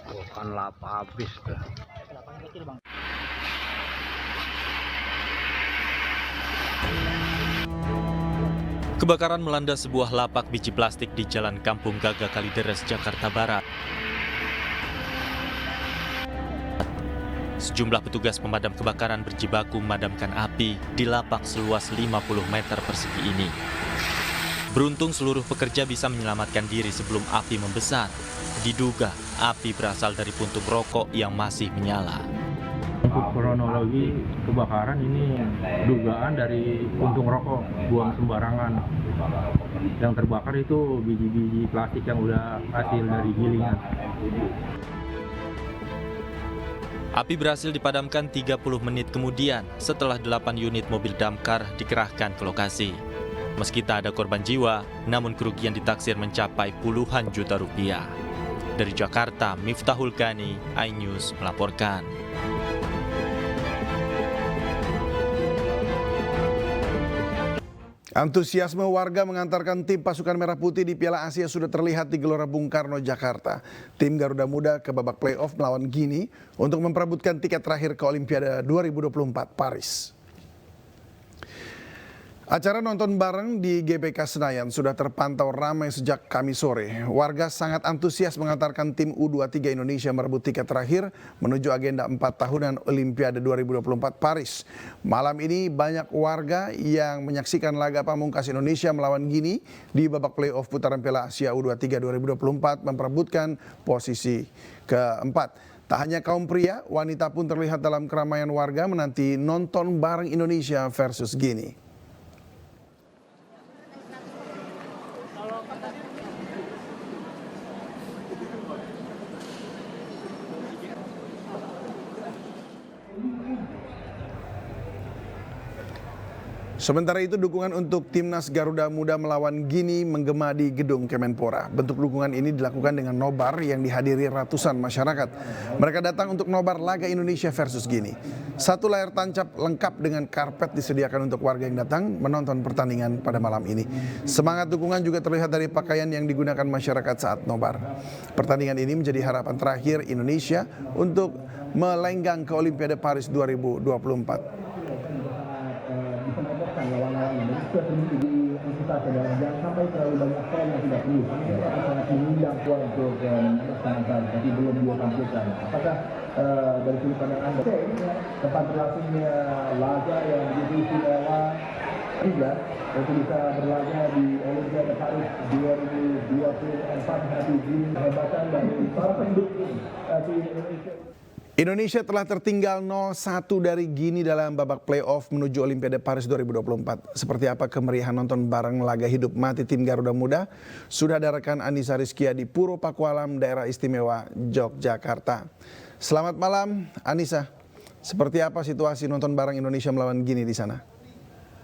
Bukan lapa habis tuh. Kebakaran melanda sebuah lapak biji plastik di Jalan Kampung Gaga Kalideres, Jakarta Barat. Sejumlah petugas pemadam kebakaran berjibaku memadamkan api di lapak seluas 50 meter persegi ini. Beruntung seluruh pekerja bisa menyelamatkan diri sebelum api membesar. Diduga api berasal dari puntung rokok yang masih menyala. Untuk kronologi kebakaran ini dugaan dari puntung rokok buang sembarangan. Yang terbakar itu biji-biji plastik yang udah hasil dari gilingan. Api berhasil dipadamkan 30 menit kemudian setelah 8 unit mobil damkar dikerahkan ke lokasi. Meski tak ada korban jiwa, namun kerugian ditaksir mencapai puluhan juta rupiah. Dari Jakarta, Miftahul Gani, iNews melaporkan. Antusiasme warga mengantarkan tim pasukan Merah Putih di Piala Asia sudah terlihat di Gelora Bung Karno, Jakarta. Tim Garuda Muda ke babak playoff melawan Guinea untuk memperebutkan tiket terakhir ke Olimpiade 2024 Paris. Acara nonton bareng di GBK Senayan sudah terpantau ramai sejak Kamis sore. Warga sangat antusias mengantarkan tim U23 Indonesia merebut tiket terakhir menuju agenda 4 tahunan Olimpiade 2024 Paris. Malam ini banyak warga yang menyaksikan laga pamungkas Indonesia melawan Guinea di babak playoff putaran Piala Asia U23 2024 memperebutkan posisi keempat. Tak hanya kaum pria, wanita pun terlihat dalam keramaian warga menanti nonton bareng Indonesia versus Guinea. Sementara itu dukungan untuk timnas Garuda Muda melawan Guinea menggema di gedung Kemenpora. Bentuk dukungan ini dilakukan dengan nobar yang dihadiri ratusan masyarakat. Mereka datang untuk nobar laga Indonesia versus Guinea. Satu layar tancap lengkap dengan karpet disediakan untuk warga yang datang menonton pertandingan pada malam ini. Semangat dukungan juga terlihat dari pakaian yang digunakan masyarakat saat nobar. Pertandingan ini menjadi harapan terakhir Indonesia untuk melenggang ke Olimpiade Paris 2024. Jangan sampai terlalu banyak fan yang tidak perlu. Ini akan sangat mengundang untuk menonton, tapi belum dia tampilkan. Apakah dari sudut pandang Anda tempat berlangsungnya laga yang begitu istimewa juga untuk bisa berlaga di Olimpiade Paris 2024 nanti ini kehebatan dari para pendukung tim Indonesia. Indonesia telah tertinggal 0-1 dari Guinea dalam babak playoff menuju Olimpiade Paris 2024. Seperti apa kemeriahan nonton bareng laga hidup mati tim Garuda Muda? Sudah ada rekan Anissa Rizkia di Puro Pakualam, Daerah Istimewa Yogyakarta. Selamat malam Anissa. Seperti apa situasi nonton bareng Indonesia melawan Guinea di sana?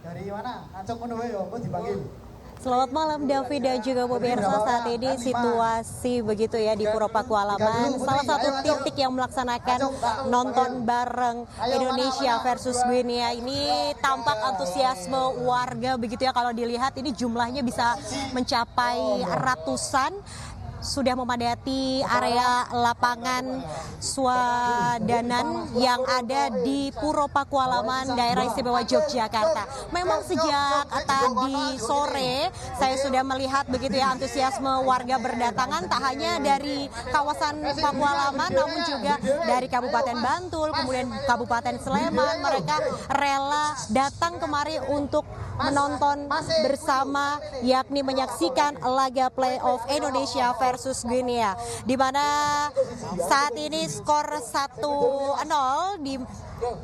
Dari mana? Acok menuwe yo, dipanggil. Selamat malam David dan juga pemirsa. Saat ini situasi begitu ya di Puro Pakualaman, salah satu titik yang melaksanakan nonton bareng Indonesia versus Guinea. Ini tampak antusiasme warga begitu ya, kalau dilihat ini jumlahnya bisa mencapai ratusan. Sudah memadati area lapangan Swadanan yang ada di Puro Pakualaman, Daerah Istimewa Yogyakarta. Memang sejak tadi sore saya sudah melihat begitu ya antusiasme warga berdatangan, tak hanya dari kawasan Pakualaman namun juga dari Kabupaten Bantul, kemudian Kabupaten Sleman. Mereka rela datang kemari untuk menonton bersama, yakni menyaksikan laga playoff Indonesia versus Guinea, di mana saat ini skor 1-0.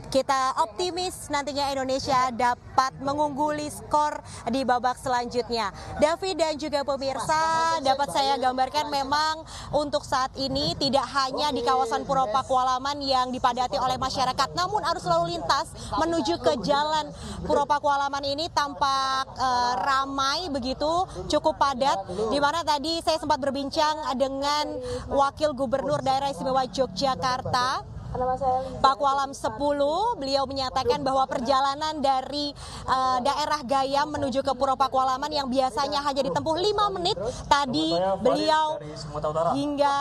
Kita optimis nantinya Indonesia dapat mengungguli skor di babak selanjutnya. David dan juga pemirsa, dapat saya gambarkan memang untuk saat ini tidak hanya di kawasan Puro Pakualaman yang dipadati oleh masyarakat, namun arus lalu lintas menuju ke jalan Puro Pakualaman ini tampak ramai begitu, cukup padat, di mana tadi saya sempat berbincang dengan Wakil Gubernur Daerah Istimewa Yogyakarta Pakualam 10, beliau menyatakan bahwa perjalanan dari daerah Gayam menuju ke Puro Pakualaman yang biasanya hanya ditempuh 5 menit, tadi beliau hingga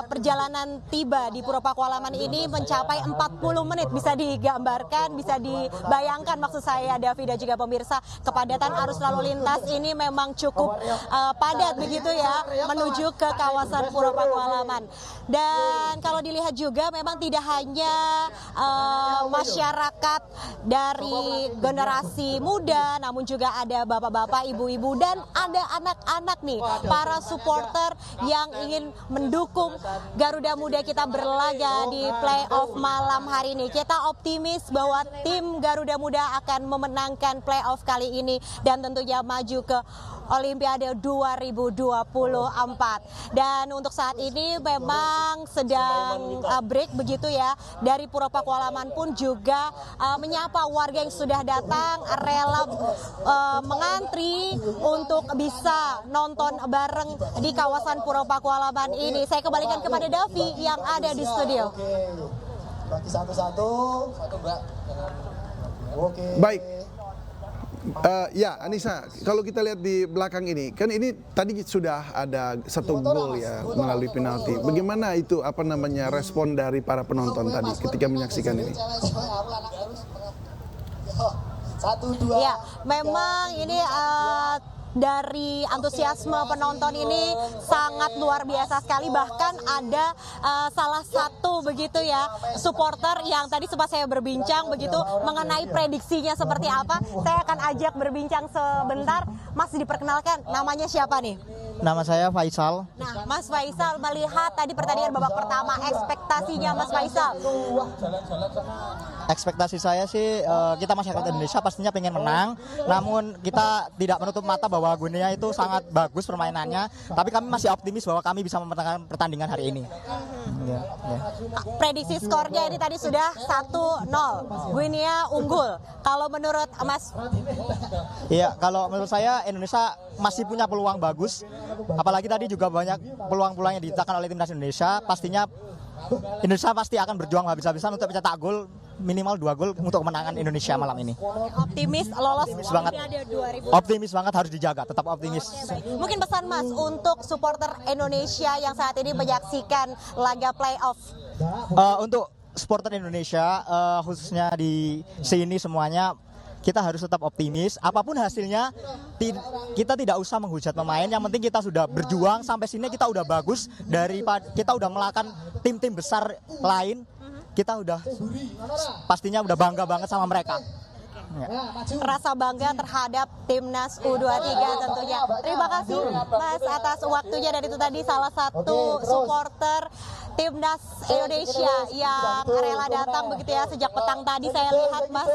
perjalanan tiba di Puro Pakualaman ini mencapai 40 menit. Bisa digambarkan, bisa dibayangkan maksud saya, Davi dan juga pemirsa, kepadatan arus lalu lintas ini memang cukup padat begitu ya menuju ke kawasan Puro Pakualaman. Dan kalau dilihat juga memang tidak hanya masyarakat dari generasi muda, namun juga ada bapak-bapak, ibu-ibu, dan ada anak-anak nih, para supporter yang ingin mendukung Garuda Muda kita berlaga di playoff malam hari ini. Kita optimis bahwa tim Garuda Muda akan memenangkan playoff kali ini dan tentunya maju ke Olimpiade 2024. Dan untuk saat ini memang sedang break begitu ya. Dari Puro Pakualaman pun juga menyapa warga yang sudah datang rela mengantri untuk bisa nonton bareng di kawasan Puro Pakualaman ini. Saya kembalikan kepada Davi yang ada di studio. Bagi satu-satu. Oke. Baik. Ya, Anissa, kalau kita lihat di belakang ini, kan ini tadi sudah ada 1 gol ya melalui penalti. Bagaimana itu respon dari para penonton tadi ketika menyaksikan ini? Ya, memang ini dari antusiasme penonton ini sangat luar biasa sekali. Bahkan ada salah satu begitu ya supporter yang tadi sempat saya berbincang begitu mengenai prediksinya seperti apa. Saya akan ajak berbincang sebentar. Mas, diperkenalkan namanya siapa nih? Nama saya Faisal. Nah, Mas Faisal, melihat tadi pertandingan babak pertama, ekspektasinya Mas Faisal? Ekspektasi saya sih kita masyarakat Indonesia pastinya pengen menang. Namun kita tidak menutup mata bahwa Guinea itu sangat bagus permainannya. Tapi kami masih optimis bahwa kami bisa memenangkan pertandingan hari ini. Ya. Prediksi skornya ini tadi sudah 1-0. Guinea unggul. Kalau menurut Mas? Iya, kalau menurut saya Indonesia masih punya peluang bagus. Apalagi tadi juga banyak peluang-peluang yang diciptakan oleh timnas Indonesia. Pastinya Indonesia pasti akan berjuang habis-habisan untuk mencetak gol, minimal 2 gol untuk kemenangan Indonesia malam ini. Optimis lolos banget. Optimis banget, harus dijaga, tetap optimis. Mungkin pesan Mas untuk supporter Indonesia yang saat ini menyaksikan laga playoff. Untuk supporter Indonesia khususnya di sini semuanya, kita harus tetap optimis. Apapun hasilnya, kita tidak usah menghujat pemain. Yang penting kita sudah berjuang sampai sini, kita udah bagus. Kita udah melakukan tim-tim besar lain. Kita udah pastinya udah bangga banget sama mereka. Rasa bangga terhadap timnas U23 tentunya. Terima kasih Mas atas waktunya, dan itu tadi salah satu supporter timnas Indonesia yang rela datang begitu ya sejak petang tadi. Saya lihat Mas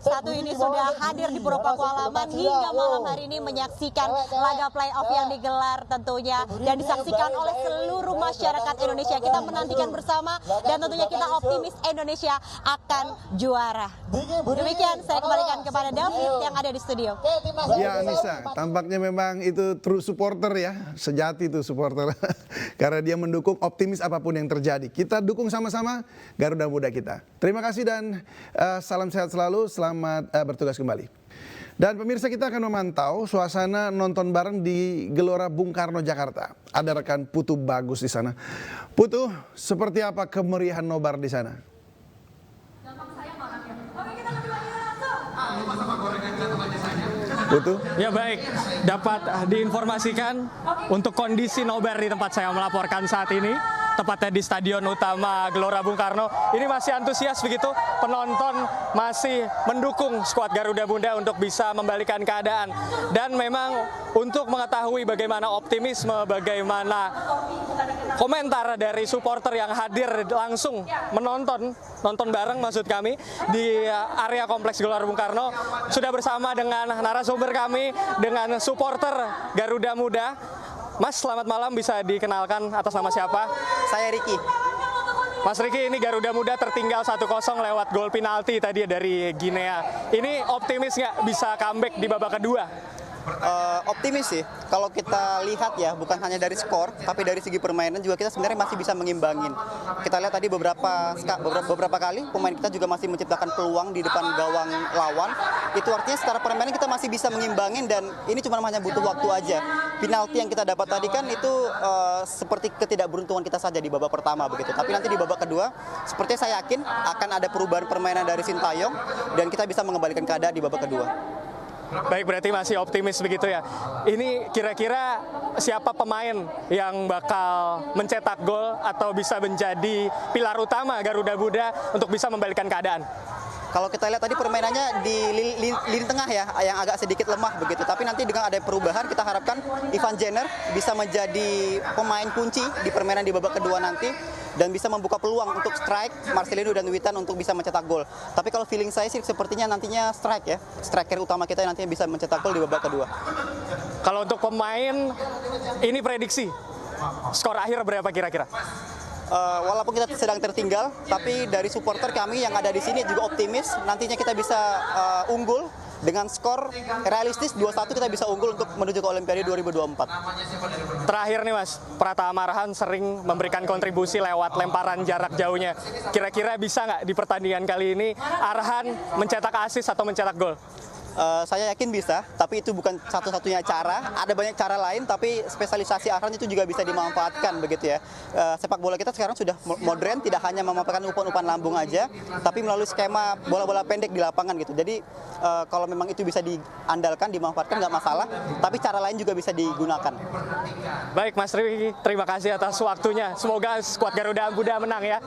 satu ini sudah hadir di Puro Pakualaman hingga malam hari ini menyaksikan laga playoff yang digelar tentunya dan disaksikan oleh seluruh masyarakat Indonesia. Kita menantikan bersama dan tentunya kita optimis Indonesia akan juara. Demikian saya kembalikan kepada David yang ada di studio. Ya, Anissa, tampaknya memang itu true supporter ya, sejati itu supporter. Karena dia mendukung optimis apapun yang terjadi. Kita dukung sama-sama Garuda Muda kita. Terima kasih dan salam sehat selalu, selamat bertugas kembali. Dan pemirsa, kita akan memantau suasana nonton bareng di Gelora Bung Karno, Jakarta. Ada rekan Putu Bagus di sana. Putu, seperti apa kemeriahan nobar di sana? Putu? Ya baik, dapat diinformasikan untuk kondisi nobar di tempat saya melaporkan saat ini, tepatnya di Stadion Utama Gelora Bung Karno. Ini masih antusias begitu, penonton masih mendukung skuad Garuda Muda untuk bisa membalikan keadaan. Dan memang untuk mengetahui bagaimana optimisme, bagaimana komentar dari supporter yang hadir langsung nonton bareng maksud kami di area kompleks Gelora Bung Karno, sudah bersama dengan narasumber kami, dengan supporter Garuda Muda. Mas, selamat malam, bisa dikenalkan atas nama siapa? Saya Riki. Mas Riki, ini Garuda Muda tertinggal 1-0 lewat gol penalti tadi dari Guinea. Ini optimis nggak bisa comeback di babak kedua? Optimis sih. Kalau kita lihat ya, bukan hanya dari skor, tapi dari segi permainan juga kita sebenarnya masih bisa mengimbangin. Kita lihat tadi beberapa kali pemain kita juga masih menciptakan peluang di depan gawang lawan. Itu artinya secara permainan kita masih bisa mengimbangin dan ini cuma hanya butuh waktu aja. Penalti yang kita dapat tadi kan itu seperti ketidakberuntungan kita saja di babak pertama begitu. Tapi nanti di babak kedua, sepertinya saya yakin akan ada perubahan permainan dari Sintayong dan kita bisa mengembalikan keadaan di babak kedua. Baik, berarti masih optimis begitu ya. Ini kira-kira siapa pemain yang bakal mencetak gol atau bisa menjadi pilar utama Garuda Muda untuk bisa membalikkan keadaan? Kalau kita lihat tadi permainannya di lini tengah ya, yang agak sedikit lemah begitu. Tapi nanti dengan ada perubahan, kita harapkan Ivan Jenner bisa menjadi pemain kunci di permainan di babak kedua nanti dan bisa membuka peluang untuk strike Marcelino dan Witan untuk bisa mencetak gol. Tapi kalau feeling saya sih sepertinya nantinya strike ya, striker utama kita nantinya bisa mencetak gol di babak kedua. Kalau untuk pemain, ini prediksi skor akhir berapa kira-kira? Walaupun kita sedang tertinggal, tapi dari supporter kami yang ada di sini juga optimis nantinya kita bisa unggul dengan skor realistis 2-1 kita bisa unggul untuk menuju ke Olimpiade 2024. Terakhir nih Mas, Pratama Arhan sering memberikan kontribusi lewat lemparan jarak jauhnya. Kira-kira bisa nggak di pertandingan kali ini Arhan mencetak assist atau mencetak gol? Saya yakin bisa, tapi itu bukan satu-satunya cara. Ada banyak cara lain, tapi spesialisasi Arhan itu juga bisa dimanfaatkan begitu ya. Sepak bola kita sekarang sudah modern, tidak hanya memanfaatkan umpan-umpan lambung aja, tapi melalui skema bola-bola pendek di lapangan gitu. Jadi kalau memang itu bisa diandalkan, dimanfaatkan nggak masalah, tapi cara lain juga bisa digunakan. Baik Mas Riki, terima kasih atas waktunya. Semoga skuad Garuda Muda menang ya.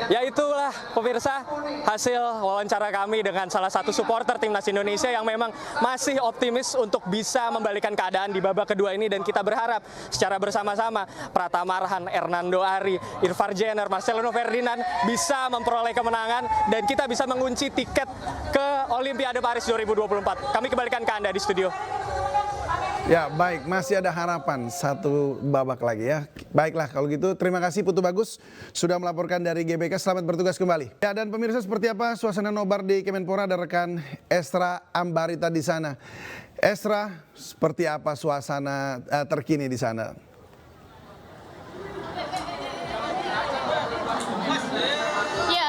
Ya itulah pemirsa hasil wawancara kami dengan salah satu supporter timnas Indonesia yang memang masih optimis untuk bisa membalikan keadaan di babak kedua ini dan kita berharap secara bersama-sama Pratama Arhan, Hernando Ari, Ivan Jenner, Marcelino Ferdinand bisa memperoleh kemenangan dan kita bisa mengunci tiket ke Olimpiade Paris 2024. Kami kembalikan ke Anda di studio. Ya baik, masih ada harapan satu babak lagi ya. Baiklah kalau gitu terima kasih Putu Bagus sudah melaporkan dari GBK, selamat bertugas kembali. Ya dan pemirsa seperti apa suasana nobar di Kemenpora, ada rekan Estra Ambarita di sana. Estra, seperti apa suasana terkini di sana?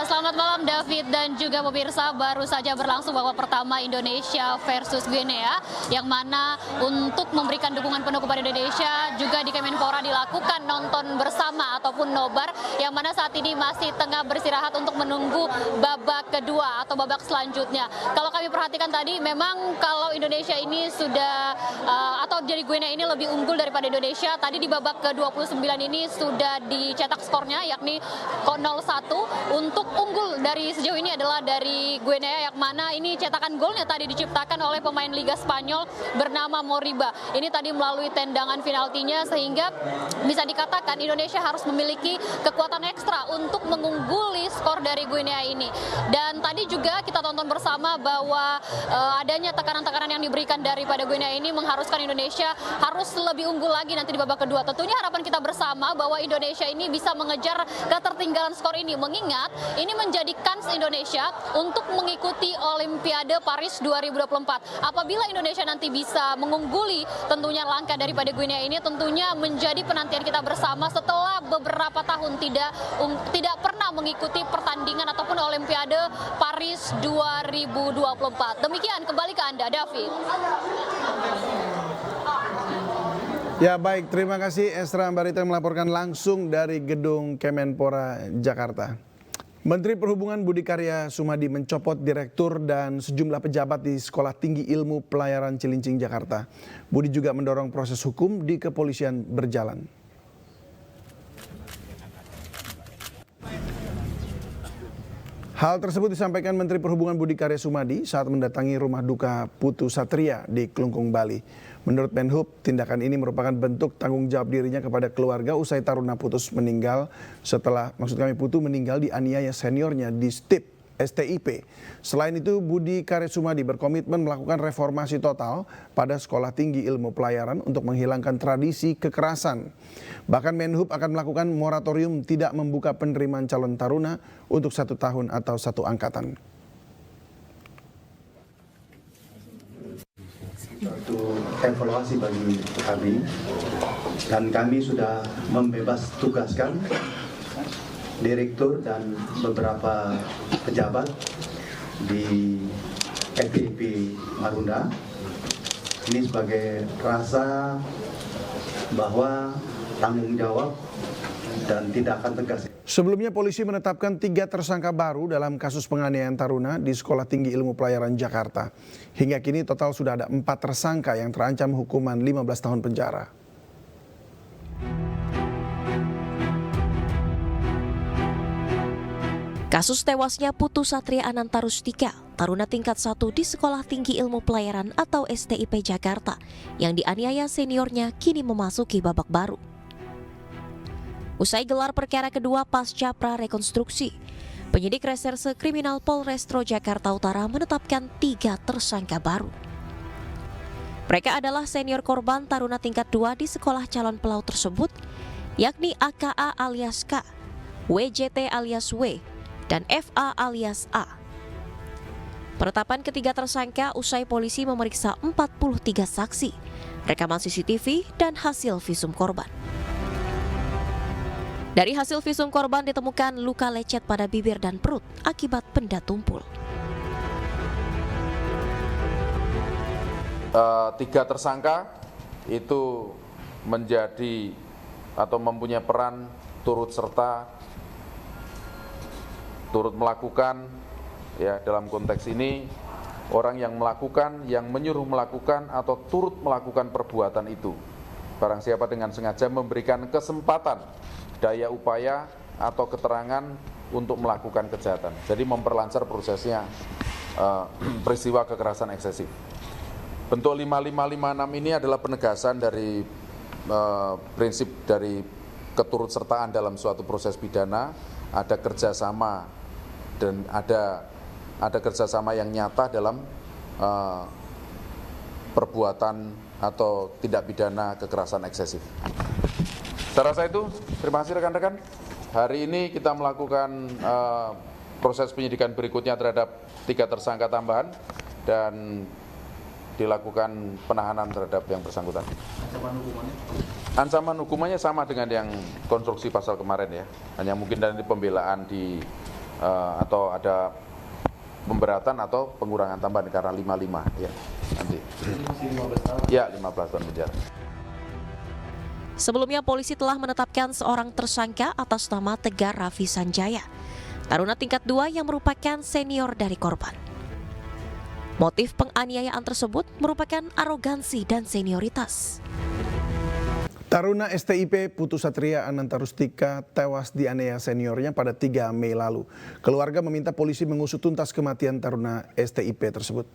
Selamat malam David dan juga pemirsa, baru saja berlangsung babak pertama Indonesia versus Guinea yang mana untuk memberikan dukungan penuh kepada Indonesia juga di Kemenpora dilakukan nonton bersama ataupun nobar yang mana saat ini masih tengah beristirahat untuk menunggu babak kedua atau babak selanjutnya. Kalau kami perhatikan tadi memang kalau Indonesia ini sudah atau dari Guinea ini lebih unggul daripada Indonesia. Tadi di babak ke-29 ini sudah dicetak skornya yakni 0-1 untuk unggul dari sejauh ini adalah dari Guinea yang mana ini cetakan golnya tadi diciptakan oleh pemain Liga Spanyol bernama Moriba. Ini tadi melalui tendangan penaltinya sehingga bisa dikatakan Indonesia harus memiliki kekuatan ekstra untuk mengungguli skor dari Guinea ini. Dan tadi juga kita tonton bersama bahwa adanya tekanan-tekanan yang diberikan daripada Guinea ini mengharuskan Indonesia harus lebih unggul lagi nanti di babak kedua. Tentunya harapan kita bersama bahwa Indonesia ini bisa mengejar ketertinggalan skor ini, mengingat ini menjadi kans Indonesia untuk mengikuti Olimpiade Paris 2024. Apabila Indonesia nanti bisa mengungguli tentunya langkah daripada Guinea ini, tentunya menjadi penantian kita bersama setelah beberapa tahun tidak pernah mengikuti pertandingan ataupun Olimpiade Paris 2024. Demikian, kembali ke Anda, David. Ya baik, terima kasih Estra Ambarita yang melaporkan langsung dari gedung Kemenpora Jakarta. Menteri Perhubungan Budi Karya Sumadi mencopot direktur dan sejumlah pejabat di Sekolah Tinggi Ilmu Pelayaran Cilincing, Jakarta. Budi juga mendorong proses hukum di kepolisian berjalan. Hal tersebut disampaikan Menteri Perhubungan Budi Karya Sumadi saat mendatangi rumah duka Putu Satria di Klungkung, Bali. Menurut Menhub, tindakan ini merupakan bentuk tanggung jawab dirinya kepada keluarga usai taruna Putus meninggal Putu meninggal dianiaya seniornya di STIP. Selain itu, Budi Karya Sumadi berkomitmen melakukan reformasi total pada Sekolah Tinggi Ilmu Pelayaran untuk menghilangkan tradisi kekerasan. Bahkan Menhub akan melakukan moratorium tidak membuka penerimaan calon taruna untuk 1 tahun atau 1 angkatan. Untuk evaluasi bagi kami, dan kami sudah membebas tugaskan direktur dan beberapa pejabat di FPIP Marunda. Ini sebagai rasa bahwa tanggung jawab dan tindakan tegas. Sebelumnya polisi menetapkan 3 tersangka baru dalam kasus penganiayaan taruna di Sekolah Tinggi Ilmu Pelayaran Jakarta. Hingga kini total sudah ada 4 tersangka yang terancam hukuman 15 tahun penjara. Kasus tewasnya Putu Satria Ananta Rustika, taruna tingkat 1 di Sekolah Tinggi Ilmu Pelayaran atau STIP Jakarta, yang dianiaya seniornya kini memasuki babak baru. Usai gelar perkara kedua pasca prarekonstruksi, penyidik Reserse Kriminal Polrestro Jakarta Utara menetapkan 3 tersangka baru. Mereka adalah senior korban taruna tingkat 2 di sekolah calon pelaut tersebut, yakni AKA alias K, WJT alias W, dan FA alias A. Penetapan ketiga tersangka usai polisi memeriksa 43 saksi, rekaman CCTV, dan hasil visum korban. Dari hasil visum korban ditemukan luka lecet pada bibir dan perut akibat benda tumpul. 3 tersangka itu menjadi atau mempunyai peran turut serta, turut melakukan, ya dalam konteks ini orang yang melakukan, yang menyuruh melakukan atau turut melakukan perbuatan itu. Barang siapa dengan sengaja memberikan kesempatan, daya upaya atau keterangan untuk melakukan kejahatan. Jadi memperlancar prosesnya peristiwa kekerasan eksesif. Bentuk 5556 ini adalah penegasan dari prinsip dari keturutsertaan dalam suatu proses pidana, ada kerjasama dan ada kerjasama yang nyata dalam perbuatan atau tindak pidana kekerasan eksesif. Saya rasa itu, terima kasih rekan-rekan. Hari ini kita melakukan proses penyidikan berikutnya terhadap 3 tersangka tambahan dan dilakukan penahanan terhadap yang bersangkutan. Ancaman hukumannya sama dengan yang konstruksi pasal kemarin ya. Hanya mungkin dari pembelaan atau ada pemberatan atau pengurangan tambahan karena 55 ya. Nanti. Ya, 15 tahun penjara. Sebelumnya polisi telah menetapkan seorang tersangka atas nama Tegar Raffi Sanjaya, taruna tingkat 2 yang merupakan senior dari korban. Motif penganiayaan tersebut merupakan arogansi dan senioritas. Taruna STIP Putu Satria Ananta Rustika tewas dianiaya seniornya pada 3 Mei lalu. Keluarga meminta polisi mengusut tuntas kematian taruna STIP tersebut.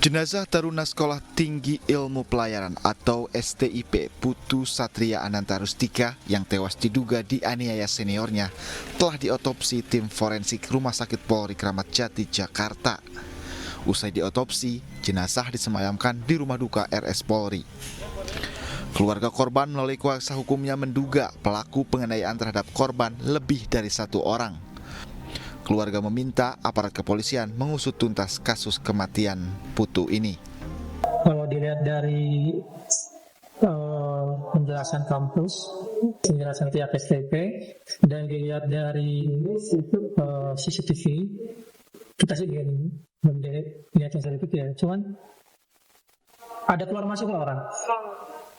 Jenazah taruna Sekolah Tinggi Ilmu Pelayaran atau STIP Putu Satria Ananta Rustika yang tewas diduga dianiaya seniornya telah diotopsi tim forensik Rumah Sakit Polri Kramat Jati, Jakarta. Usai diotopsi, jenazah disemayamkan di rumah duka RS Polri. Keluarga korban melalui kuasa hukumnya menduga pelaku penganiayaan terhadap korban lebih dari 1 orang. Keluarga meminta aparat kepolisian mengusut tuntas kasus kematian Putu ini. Kalau dilihat dari penjelasan kampus, penjelasan pihak STIP, dan dilihat dari CCTV, kita sih belum lihat yang ya. Cuman ada keluar masuk orang.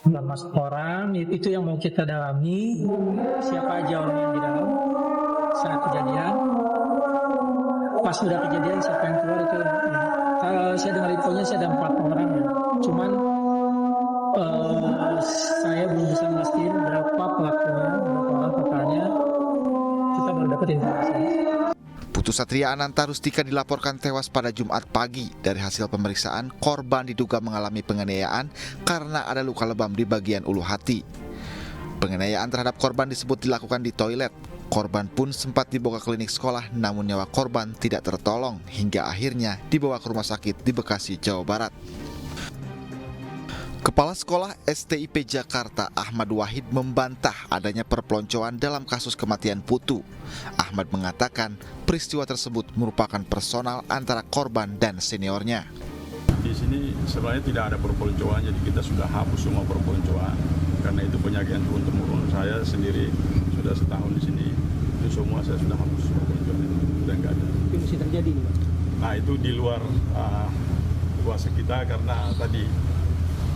Keluar masuk orang, itu yang mau kita dalami. Siapa aja orang yang di dalam saat kejadian. Pas sudah kejadian siapa yang keluar itu kalau saya dengar infonya saya ada 4 orang ya. Cuman saya belum bisa memastikan berapa pelakunya, berapa orang totalnya. Kita baru dapat informasi. Putu Satria Ananta Rustika dilaporkan tewas pada Jumat pagi. Dari hasil pemeriksaan, korban diduga mengalami penganiayaan karena ada luka lebam di bagian ulu hati. Penganiayaan terhadap korban disebut dilakukan di toilet. Korban pun sempat dibawa ke klinik sekolah, namun nyawa korban tidak tertolong hingga akhirnya dibawa ke rumah sakit di Bekasi, Jawa Barat. Kepala Sekolah STIP Jakarta Ahmad Wahid membantah adanya perpeloncoan dalam kasus kematian Putu. Ahmad mengatakan peristiwa tersebut merupakan personal antara korban dan seniornya. Di sini sebenarnya tidak ada perpeloncoan, jadi kita sudah hapus semua perpeloncoan. Karena itu penyakit turun-temurun, saya sendiri sudah setahun di sini, itu semua saya sudah hapus perpeloncoan itu, sudah nggak ada. Itu masih terjadi nih, Pak? Nah itu di luar kuasa kita karena tadi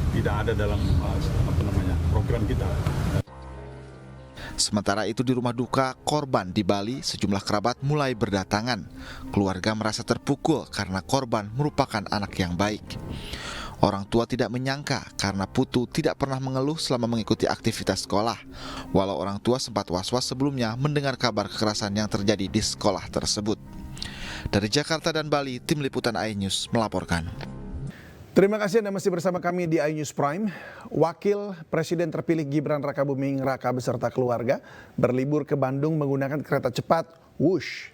tidak ada dalam program kita. Sementara itu di rumah duka korban di Bali, sejumlah kerabat mulai berdatangan. Keluarga merasa terpukul karena korban merupakan anak yang baik. Orang tua tidak menyangka karena Putu tidak pernah mengeluh selama mengikuti aktivitas sekolah. Walau orang tua sempat was-was sebelumnya mendengar kabar kekerasan yang terjadi di sekolah tersebut. Dari Jakarta dan Bali, Tim Liputan iNews melaporkan. Terima kasih Anda masih bersama kami di iNews Prime. Wakil Presiden terpilih Gibran Rakabuming Raka beserta keluarga berlibur ke Bandung menggunakan kereta cepat Wush.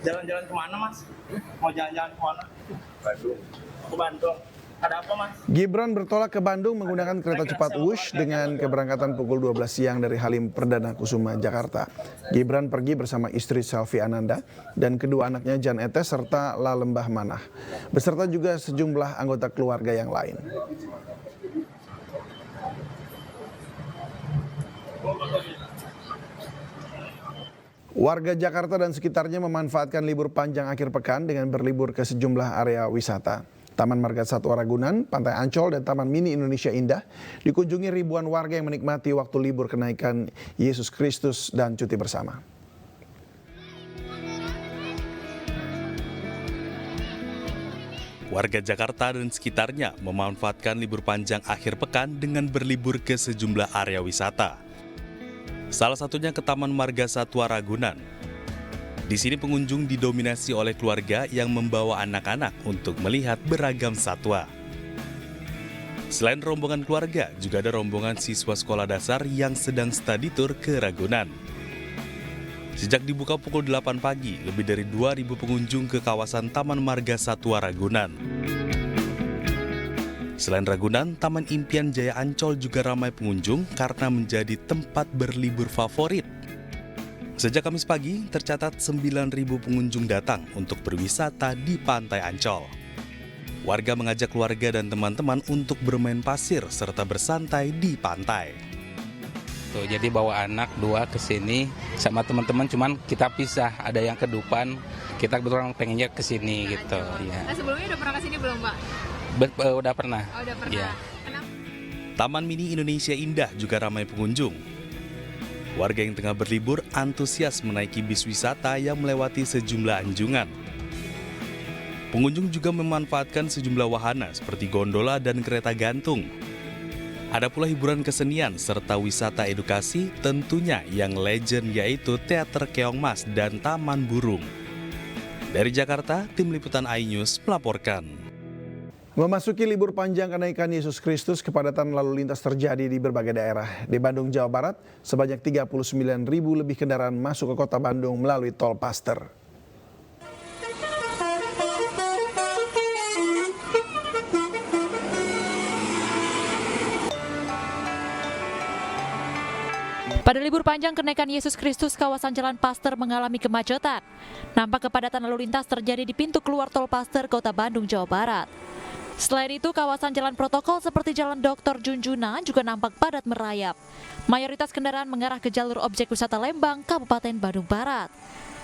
Jalan-jalan kemana, Mas? Mau jalan-jalan kemana? Bandung. Ke Bandung. Ada apa, Mas? Gibran bertolak ke Bandung menggunakan kereta cepat Wush dengan keberangkatan pukul 12 siang dari Halim Perdana Kusuma, Jakarta. Gibran pergi bersama istri Selvi Ananda dan kedua anaknya Jan Etes serta La Lembah Manah, beserta juga sejumlah anggota keluarga yang lain. Warga Jakarta dan sekitarnya memanfaatkan libur panjang akhir pekan dengan berlibur ke sejumlah area wisata. Taman Marga Satwa Ragunan, Pantai Ancol, dan Taman Mini Indonesia Indah dikunjungi ribuan warga yang menikmati waktu libur kenaikan Yesus Kristus dan cuti bersama. Warga Jakarta dan sekitarnya memanfaatkan libur panjang akhir pekan dengan berlibur ke sejumlah area wisata. Salah satunya ke Taman Marga Satwa Ragunan. Di sini pengunjung didominasi oleh keluarga yang membawa anak-anak untuk melihat beragam satwa. Selain rombongan keluarga, juga ada rombongan siswa sekolah dasar yang sedang study tour ke Ragunan. Sejak dibuka pukul 8 pagi, lebih dari 2.000 pengunjung ke kawasan Taman Marga Satwa Ragunan. Selain Ragunan, Taman Impian Jaya Ancol juga ramai pengunjung karena menjadi tempat berlibur favorit. Sejak Kamis pagi, tercatat 9.000 pengunjung datang untuk berwisata di Pantai Ancol. Warga mengajak keluarga dan teman-teman untuk bermain pasir serta bersantai di pantai. Tuh, jadi bawa anak 2 ke sini sama teman-teman, cuman kita pisah. Ada yang ke Dupan, kita kebetulan pengennya ke sini gitu. Ya. Nah, sebelumnya udah pernah ke sini belum, Pak? Udah pernah. Oh, udah pernah. Ya. Taman Mini Indonesia Indah juga ramai pengunjung. Warga yang tengah berlibur antusias menaiki bis wisata yang melewati sejumlah anjungan. Pengunjung juga memanfaatkan sejumlah wahana seperti gondola dan kereta gantung. Ada pula hiburan kesenian serta wisata edukasi tentunya yang legend yaitu Teater Keong Mas dan Taman Burung. Dari Jakarta, Tim Liputan iNews melaporkan. Memasuki libur panjang kenaikan Yesus Kristus, kepadatan lalu lintas terjadi di berbagai daerah. Di Bandung, Jawa Barat, sebanyak 39.000 lebih kendaraan masuk ke kota Bandung melalui tol Paster. Pada libur panjang kenaikan Yesus Kristus, kawasan Jalan Paster mengalami kemacetan. Nampak kepadatan lalu lintas terjadi di pintu keluar tol Paster, Kota Bandung, Jawa Barat. Selain itu, kawasan jalan protokol seperti Jalan Dr. Junjuna juga nampak padat merayap. Mayoritas kendaraan mengarah ke jalur objek wisata Lembang, Kabupaten Bandung Barat.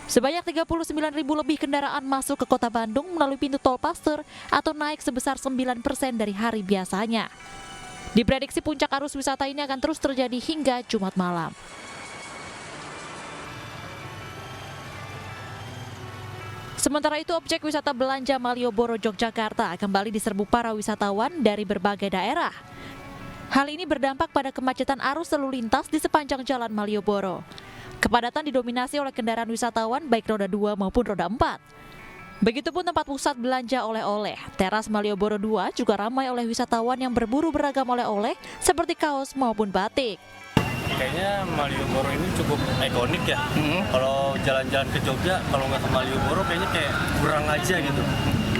Sebanyak 39.000 lebih kendaraan masuk ke Kota Bandung melalui pintu tol Paster atau naik sebesar 9% dari hari biasanya. Diprediksi puncak arus wisata ini akan terus terjadi hingga Jumat malam. Sementara itu, objek wisata belanja Malioboro, Yogyakarta kembali diserbu para wisatawan dari berbagai daerah. Hal ini berdampak pada kemacetan arus lalu lintas di sepanjang Jalan Malioboro. Kepadatan didominasi oleh kendaraan wisatawan baik roda 2 maupun roda 4. Begitupun tempat pusat belanja oleh-oleh. Teras Malioboro 2 juga ramai oleh wisatawan yang berburu beragam oleh-oleh seperti kaos maupun batik. Kayaknya Malioboro ini cukup ikonik ya. Kalau jalan-jalan ke Jogja, kalau nggak ke Malioboro kayaknya kayak kurang aja gitu.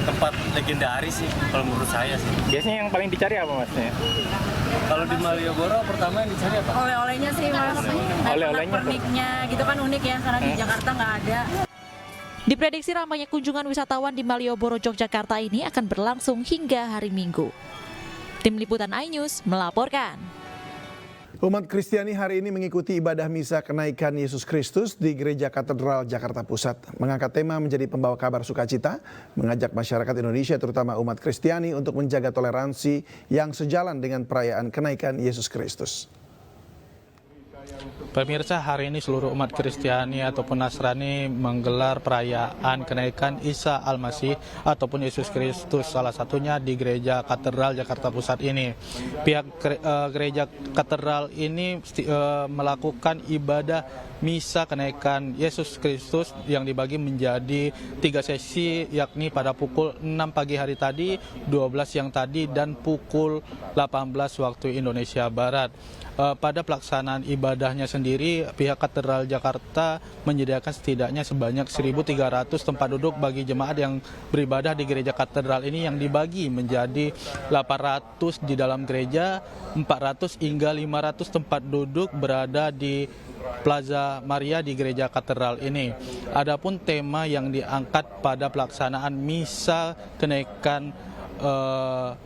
tempat legendaris sih kalau menurut saya sih. Biasanya yang paling dicari apa Masnya? Kalau di Malioboro pertama yang dicari apa? Oleh-olehnya sih Mas. Oleh-olehnya perniknya gitu kan unik ya, karena di Jakarta nggak ada. Diprediksi ramainya kunjungan wisatawan di Malioboro, Yogyakarta ini akan berlangsung hingga hari Minggu. Tim Liputan iNews melaporkan. Umat Kristiani hari ini mengikuti ibadah misa kenaikan Yesus Kristus di Gereja Katedral Jakarta Pusat. Mengangkat tema menjadi pembawa kabar sukacita, mengajak masyarakat Indonesia terutama umat Kristiani untuk menjaga toleransi yang sejalan dengan perayaan kenaikan Yesus Kristus. Pemirsa, hari ini seluruh umat Kristiani ataupun Nasrani menggelar perayaan kenaikan Isa Al-Masih ataupun Yesus Kristus, salah satunya di Gereja Katedral Jakarta Pusat ini. Pihak Gereja Katedral ini melakukan ibadah misa kenaikan Yesus Kristus yang dibagi menjadi 3 sesi, yakni pada pukul 6 pagi hari tadi, 12 siang tadi, dan pukul 18 waktu Indonesia Barat. Pada pelaksanaan ibadahnya sendiri, pihak Katedral Jakarta menyediakan setidaknya sebanyak 1.300 tempat duduk bagi jemaat yang beribadah di Gereja Katedral ini, yang dibagi menjadi 800 di dalam gereja, 400 hingga 500 tempat duduk berada di Plaza Maria di Gereja Katedral ini. Adapun tema yang diangkat pada pelaksanaan misa kenaikan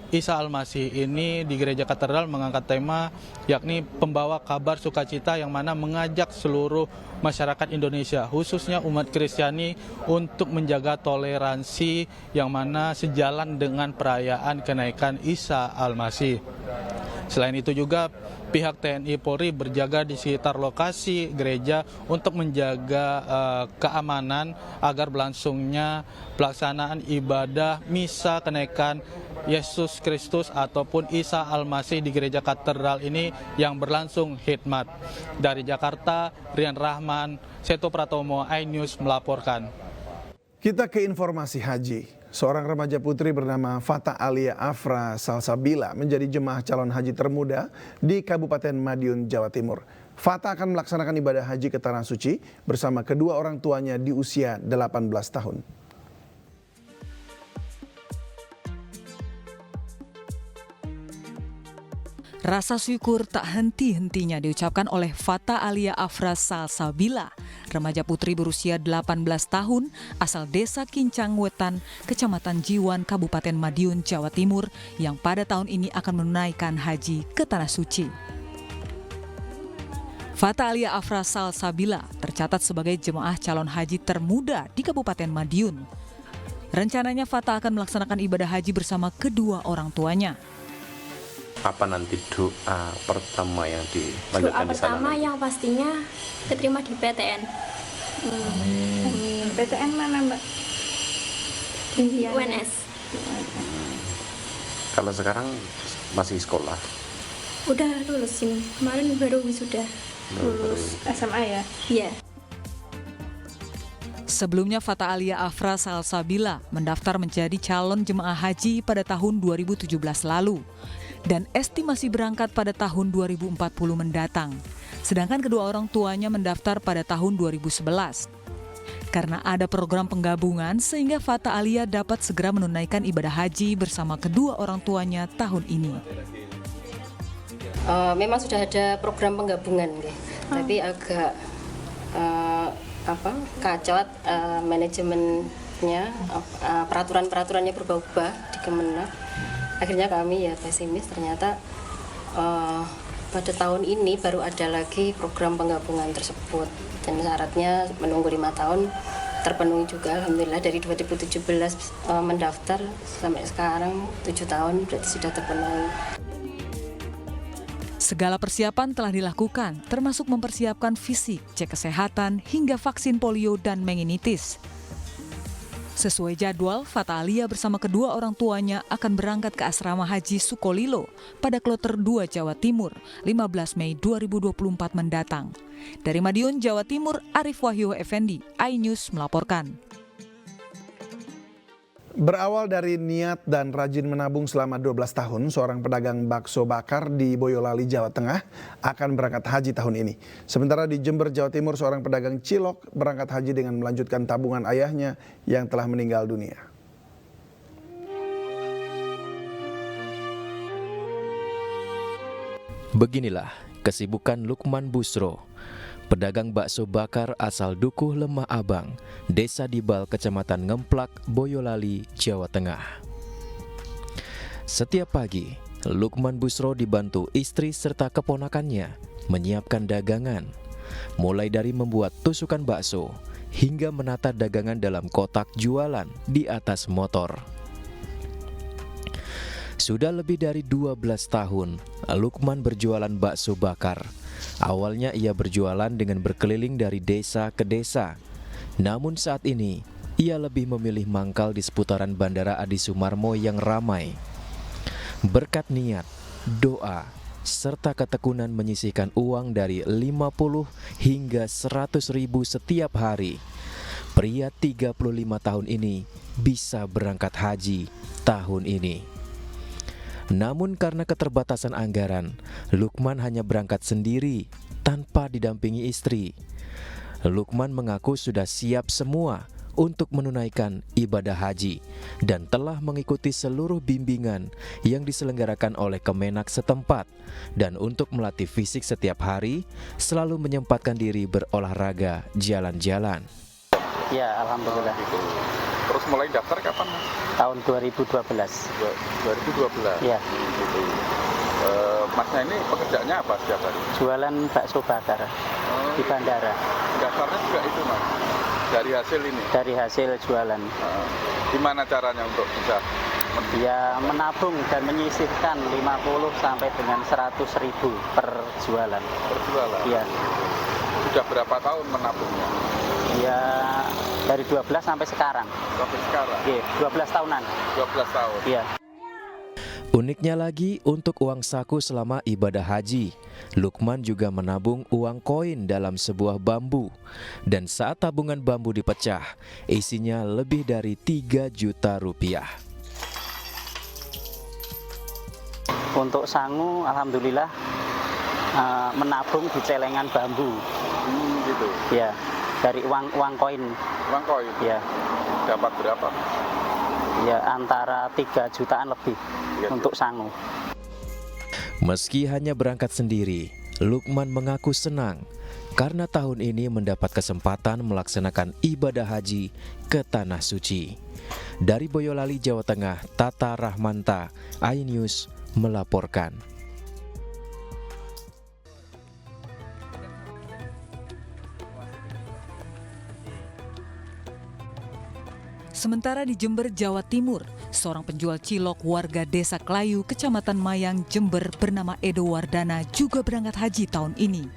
Isa Al-Masih ini di Gereja Katedral mengangkat tema yakni pembawa kabar sukacita, yang mana mengajak seluruh masyarakat Indonesia khususnya umat Kristiani untuk menjaga toleransi yang mana sejalan dengan perayaan kenaikan Isa Al-Masih. Selain itu juga pihak TNI Polri berjaga di sekitar lokasi gereja untuk menjaga keamanan agar berlangsungnya pelaksanaan ibadah misa kenaikan Yesus Kristus ataupun Isa Al-Masih di Gereja Katedral ini yang berlangsung hikmat. Dari Jakarta, Rian Rahman, Seto Pratomo, iNews melaporkan. Kita ke informasi haji. Seorang remaja putri bernama Fata Alia Afra Salsabila menjadi jemaah calon haji termuda di Kabupaten Madiun, Jawa Timur. Fata akan melaksanakan ibadah haji ke Tanah Suci bersama kedua orang tuanya di usia 18 tahun. Rasa syukur tak henti-hentinya diucapkan oleh Fata Alia Afra Salsabila, remaja putri berusia 18 tahun asal Desa Kincang Wetan, Kecamatan Jiwan, Kabupaten Madiun, Jawa Timur, yang pada tahun ini akan menunaikan haji ke Tanah Suci. Fata Alia Afra Salsabila tercatat sebagai jemaah calon haji termuda di Kabupaten Madiun. Rencananya Fata akan melaksanakan ibadah haji bersama kedua orang tuanya. Apa nanti doa pertama yang dipanjatkan di sana? Doa pertama yang pastinya keterima di PTN. PTN mana Mbak? UNS. Kalau sekarang masih sekolah? Udah lulus ini, kemarin baru wisuda. Lulus SMA ya? Iya. Sebelumnya Fata Alia Afra Salsabila mendaftar menjadi calon jemaah haji pada tahun 2017 lalu. Dan estimasi berangkat pada tahun 2040 mendatang. Sedangkan kedua orang tuanya mendaftar pada tahun 2011. Karena ada program penggabungan sehingga Fata Alia dapat segera menunaikan ibadah haji bersama kedua orang tuanya tahun ini. Memang sudah ada program penggabungan, tapi agak kacau manajemennya, peraturan-peraturannya berubah-ubah di Kemenag. Akhirnya kami ya pesimis, ternyata pada tahun ini baru ada lagi program penggabungan tersebut, dan syaratnya menunggu 5 tahun terpenuhi juga. Alhamdulillah dari 2017 mendaftar sampai sekarang 7 tahun berarti sudah terpenuhi. Segala persiapan telah dilakukan, termasuk mempersiapkan fisik, cek kesehatan, hingga vaksin polio dan meningitis. Sesuai jadwal, Fata Alia bersama kedua orang tuanya akan berangkat ke asrama haji Sukolilo pada Kloter 2 Jawa Timur 15 Mei 2024 mendatang. Dari Madiun, Jawa Timur, Arif Wahyu Effendi, iNews melaporkan. Berawal dari niat dan rajin menabung selama 12 tahun, seorang pedagang bakso bakar di Boyolali, Jawa Tengah akan berangkat haji tahun ini. Sementara di Jember, Jawa Timur, seorang pedagang cilok berangkat haji dengan melanjutkan tabungan ayahnya yang telah meninggal dunia. Beginilah kesibukan Lukman Busro, pedagang bakso bakar asal Dukuh Lemah Abang, Desa Dibal, Kecamatan Ngemplak, Boyolali, Jawa Tengah. Setiap pagi, Lukman Busro dibantu istri serta keponakannya menyiapkan dagangan, mulai dari membuat tusukan bakso hingga menata dagangan dalam kotak jualan di atas motor. Sudah lebih dari 12 tahun, Lukman berjualan bakso bakar. Awalnya ia berjualan dengan berkeliling dari desa ke desa. Namun saat ini, ia lebih memilih mangkal di seputaran Bandara Adi Sumarmo yang ramai. Berkat niat, doa, serta ketekunan menyisihkan uang dari 50 hingga 100 ribu setiap hari, pria 35 tahun ini bisa berangkat haji tahun ini. Namun karena keterbatasan anggaran, Lukman hanya berangkat sendiri tanpa didampingi istri. Lukman mengaku sudah siap semua untuk menunaikan ibadah haji dan telah mengikuti seluruh bimbingan yang diselenggarakan oleh Kemenak setempat. Dan untuk melatih fisik setiap hari, selalu menyempatkan diri berolahraga jalan-jalan. Ya, alhamdulillah. Terus mulai daftar kapan? Tahun 2012. 2012? Iya. Masnya ini pekerjaannya apa setiap hari? Jualan bakso bakar di bandara. Daftarnya juga itu, Mas? Dari hasil ini? Dari hasil jualan. Gimana caranya untuk bisa? Ya, menabung dan menyisihkan 50 sampai dengan 100 ribu per jualan. Per jualan? Iya. Sudah berapa tahun menabungnya? Ya, dari 12 sampai sekarang. Sampai sekarang? Iya, 12 tahunan. 12 tahun? Iya. Uniknya lagi, untuk uang saku selama ibadah haji, Lukman juga menabung uang koin dalam sebuah bambu. Dan saat tabungan bambu dipecah, isinya lebih dari 3 juta rupiah. Untuk sangu, alhamdulillah menabung di celengan bambu. Gitu? Ya, dari uang koin. Uang koin? Ya. Dapat berapa? Ya, antara 3 jutaan lebih untuk sangu. Meski hanya berangkat sendiri, Lukman mengaku senang karena tahun ini mendapat kesempatan melaksanakan ibadah haji ke Tanah Suci. Dari Boyolali, Jawa Tengah, Tata Rahmanta, iNews melaporkan. Sementara di Jember, Jawa Timur, seorang penjual cilok warga Desa Klayu, Kecamatan Mayang, Jember bernama Edo Wardana juga berangkat haji tahun ini.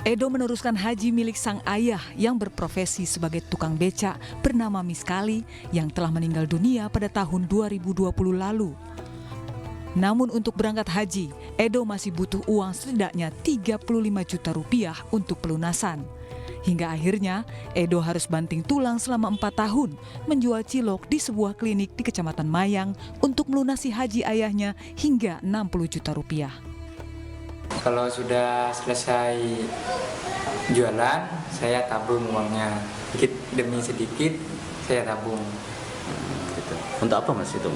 Edo meneruskan haji milik sang ayah yang berprofesi sebagai tukang becak bernama Miskali yang telah meninggal dunia pada tahun 2020 lalu. Namun untuk berangkat haji, Edo masih butuh uang setidaknya 35 juta rupiah untuk pelunasan. Hingga akhirnya, Edo harus banting tulang selama 4 tahun menjual cilok di sebuah klinik di Kecamatan Mayang untuk melunasi haji ayahnya hingga 60 juta rupiah. Kalau sudah selesai jualan, saya tabung uangnya. Sedikit demi sedikit, saya tabung. Gitu. Untuk apa Mas itu?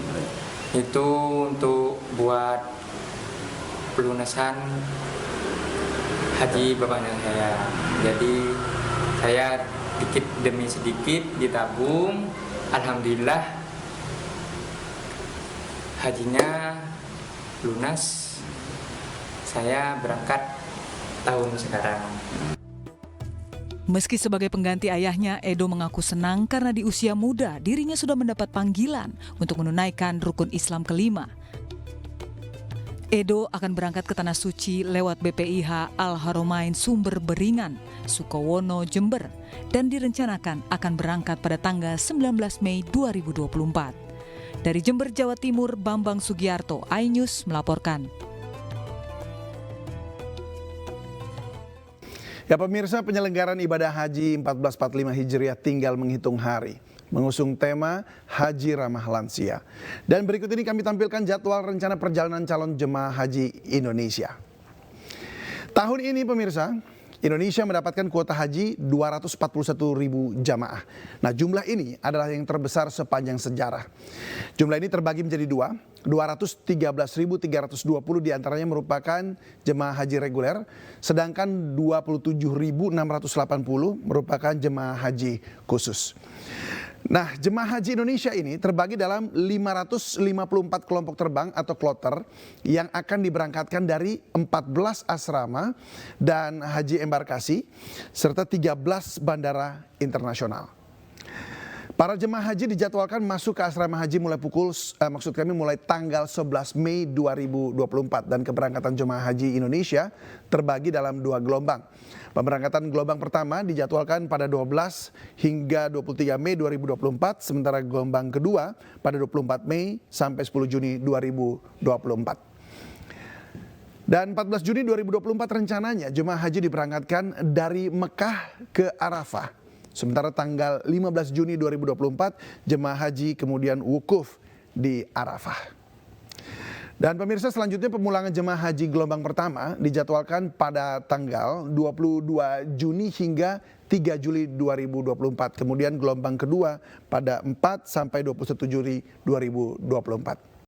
Itu untuk buat pelunasan haji bapaknya saya. Jadi saya sedikit demi sedikit ditabung, alhamdulillah hajinya lunas. Saya berangkat tahun sekarang. Meski sebagai pengganti ayahnya, Edo mengaku senang karena di usia muda dirinya sudah mendapat panggilan untuk menunaikan rukun Islam kelima. Edo akan berangkat ke Tanah Suci lewat BPIH Al-Haromain Sumber Beringan, Sukowono, Jember, dan direncanakan akan berangkat pada tanggal 19 Mei 2024. Dari Jember, Jawa Timur, Bambang Sugiarto, iNews melaporkan. Ya pemirsa, penyelenggaraan ibadah haji 1445 Hijriah tinggal menghitung hari, mengusung tema Haji Ramah Lansia. Dan berikut ini kami tampilkan jadwal rencana perjalanan calon jemaah haji Indonesia. Tahun ini pemirsa, Indonesia mendapatkan kuota haji 241.000 jamaah. Nah, jumlah ini adalah yang terbesar sepanjang sejarah. Jumlah ini terbagi menjadi dua. 213.320 diantaranya merupakan jemaah haji reguler, sedangkan 27.680 merupakan jemaah haji khusus. Nah, jemaah haji Indonesia ini terbagi dalam 554 kelompok terbang atau kloter yang akan diberangkatkan dari 14 asrama dan haji embarkasi serta 13 bandara internasional. Para jemaah haji dijadwalkan masuk ke asrama haji mulai tanggal 11 Mei 2024 dan keberangkatan jemaah haji Indonesia terbagi dalam 2 gelombang. Pemberangkatan gelombang pertama dijadwalkan pada 12 hingga 23 Mei 2024, sementara gelombang kedua pada 24 Mei sampai 10 Juni 2024. Dan 14 Juni 2024 rencananya jemaah haji diberangkatkan dari Mekah ke Arafah. Sementara tanggal 15 Juni 2024 jemaah haji kemudian wukuf di Arafah. Dan pemirsa, selanjutnya pemulangan jemaah haji gelombang pertama dijadwalkan pada tanggal 22 Juni hingga 3 Juli 2024. Kemudian gelombang kedua pada 4 sampai 21 Juli 2024.